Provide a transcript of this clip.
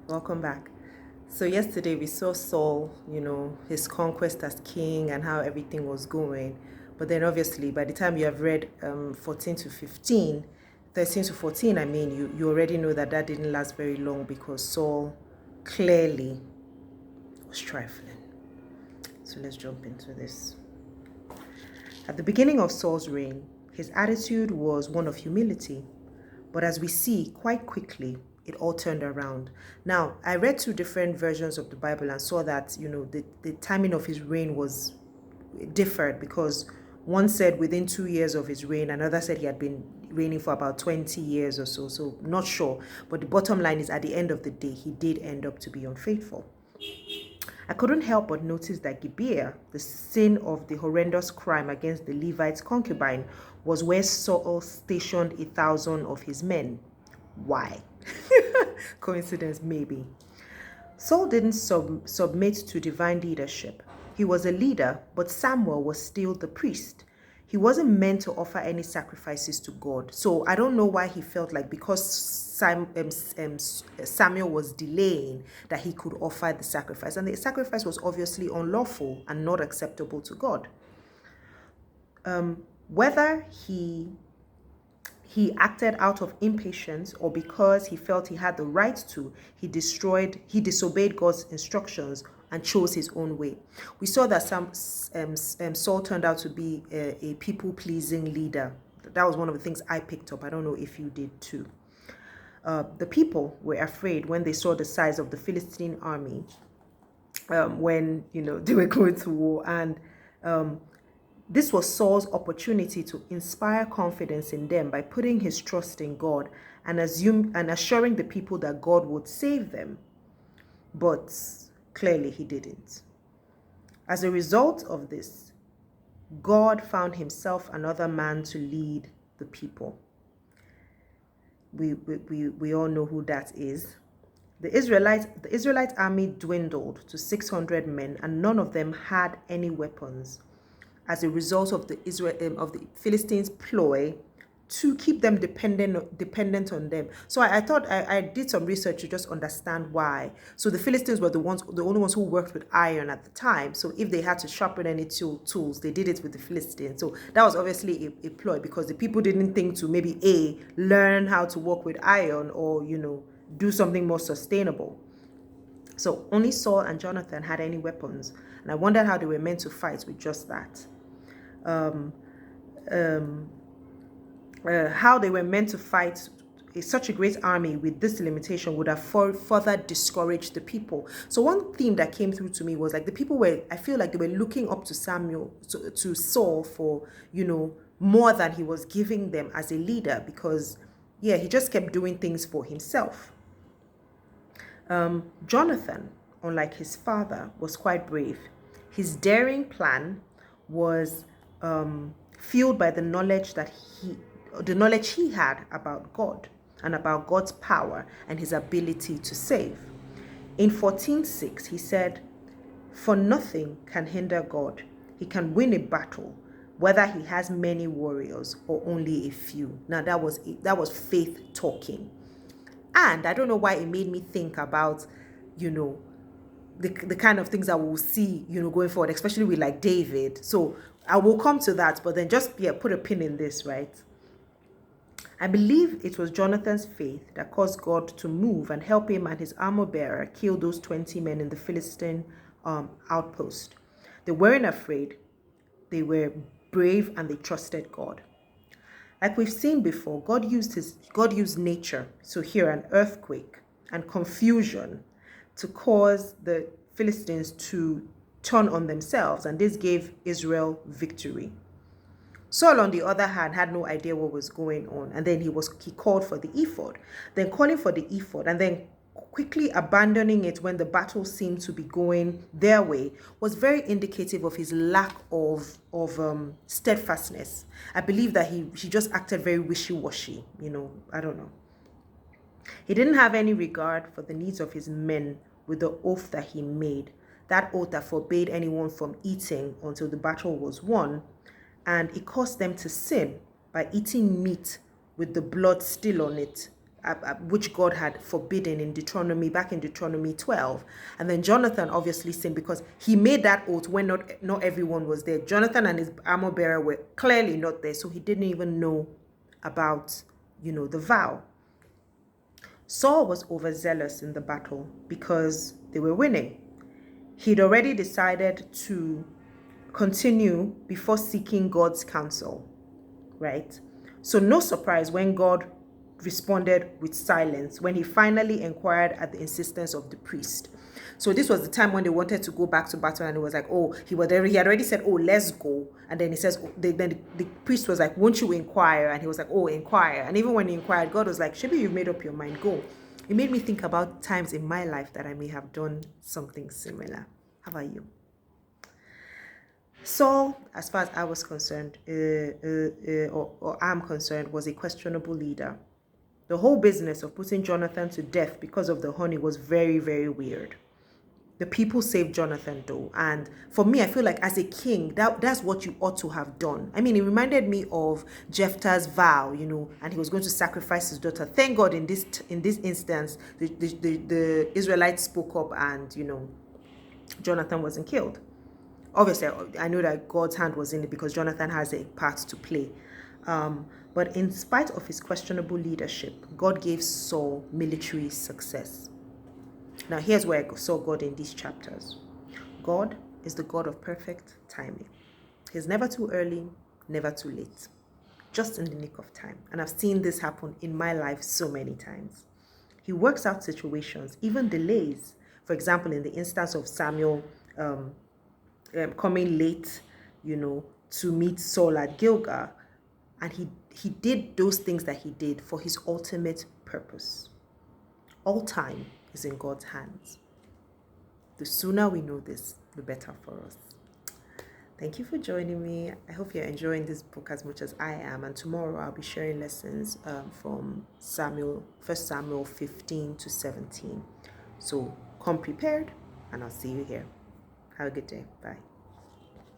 Welcome back. So yesterday we saw Saul, his conquest as king and how everything was going. But then obviously by the time you have read 14 to 15, 13 to 14, you already know that that didn't last very long because Saul clearly was trifling. So let's jump into this. At the beginning of Saul's reign, his attitude was one of humility. But as we see quite quickly, it all turned around. Now, I read two different versions of the Bible and saw that, the timing of his reign was differed because one said within 2 years of his reign, another said he had been reigning for about 20 years or so. So, not sure. But the bottom line is at the end of the day, he did end up to be unfaithful. I couldn't help but notice that Gibeah, the scene of the horrendous crime against the Levite's concubine, was where Saul stationed 1,000 of his men. Why? Coincidence, maybe. Saul didn't submit to divine leadership. He was a leader, but Samuel was still the priest. He wasn't meant to offer any sacrifices to God. So I don't know why he felt like because Samuel was delaying that he could offer the sacrifice. And the sacrifice was obviously unlawful and not acceptable to God. Whether he acted out of impatience or because he felt he had the right to, he disobeyed God's instructions and chose his own way. We saw that Saul turned out to be a people-pleasing leader. That was one of the things I picked up. I don't know if you did too. The people were afraid when they saw the size of the Philistine army when they were going to war, and this was Saul's opportunity to inspire confidence in them by putting his trust in God and assuring the people that God would save them. But clearly he didn't. As a result of this, God found himself another man to lead the people. We all know who that is. The Israelite army dwindled to 600 men, and none of them had any weapons as a result of the Philistines' ploy to keep them dependent on them. So I thought I did some research to just understand why. So the Philistines were the only ones who worked with iron at the time. So if they had to sharpen any tools, they did it with the Philistines. So that was obviously a ploy because the people didn't think to maybe learn how to work with iron or do something more sustainable. So only Saul and Jonathan had any weapons, and I wondered how they were meant to fight with just that. How they were meant to fight such a great army with this limitation would have further discouraged the people. So one theme that came through to me was like the people I feel like they were looking up to to Saul for, more than he was giving them as a leader because, he just kept doing things for himself. Jonathan, unlike his father, was quite brave. His daring plan was fueled by the knowledge he had about God and about God's power and his ability to save. In 14:6, he said, "For nothing can hinder God. He can win a battle, whether he has many warriors or only a few." Now that was faith talking. And I don't know why it made me think about, the kind of things that we'll see, going forward, especially with like David. So I will come to that, but then just put a pin in this, right? I believe it was Jonathan's faith that caused God to move and help him and his armor bearer kill those 20 men in the Philistine outpost. They weren't afraid, they were brave, and they trusted God. Like we've seen before, God used nature, so here an earthquake and confusion, to cause the Philistines to turn on themselves, and this gave Israel victory. Saul, on the other hand, had no idea what was going on, and then he called for the ephod. Then calling for the ephod, and then quickly abandoning it when the battle seemed to be going their way was very indicative of his lack of steadfastness. I believe that he just acted very wishy-washy, I don't know. He didn't have any regard for the needs of his men with the oath that he made, that oath that forbade anyone from eating until the battle was won, and it caused them to sin by eating meat with the blood still on it which God had forbidden in back in Deuteronomy 12. And then Jonathan obviously sinned because he made that oath when not everyone was there. Jonathan and his armor bearer were clearly not there, so he didn't even know about, the vow. Saul was overzealous in the battle because they were winning. He'd already decided to continue before seeking God's counsel, right? So no surprise when God responded with silence when he finally inquired at the insistence of the priest. So this was the time when they wanted to go back to battle, and it was like, oh, he had already said, oh, let's go. And then he says, then the priest was like, won't you inquire? And he was like, oh, inquire. And even when he inquired, God was like, Shibi, you've made up your mind, go. It made me think about times in my life that I may have done something similar. How about you? Saul, as far as I was concerned, or I'm concerned, was a questionable leader. The whole business of putting Jonathan to death because of the honey was very, very weird. The people saved Jonathan though, and for me, I feel like as a king, that's what you ought to have done. I mean, it reminded me of Jephthah's vow, and he was going to sacrifice his daughter. Thank God in this instance, the Israelites spoke up, and Jonathan wasn't killed. Obviously, I know that God's hand was in it because Jonathan has a part to play. But in spite of his questionable leadership, God gave Saul military success. Now, here's where I saw God in these chapters. God is the God of perfect timing. He's never too early, never too late, just in the nick of time. And I've seen this happen in my life so many times. He works out situations, even delays. For example, in the instance of Samuel coming late, to meet Saul at Gilgal. And he did those things that he did for his ultimate purpose. All time is in God's hands. The sooner we know this, the better for us. Thank you for joining me. I hope you're enjoying this book as much as I am. And tomorrow I'll be sharing lessons from 1 Samuel 15 to 17. So come prepared, and I'll see you here. Have a good day. Bye.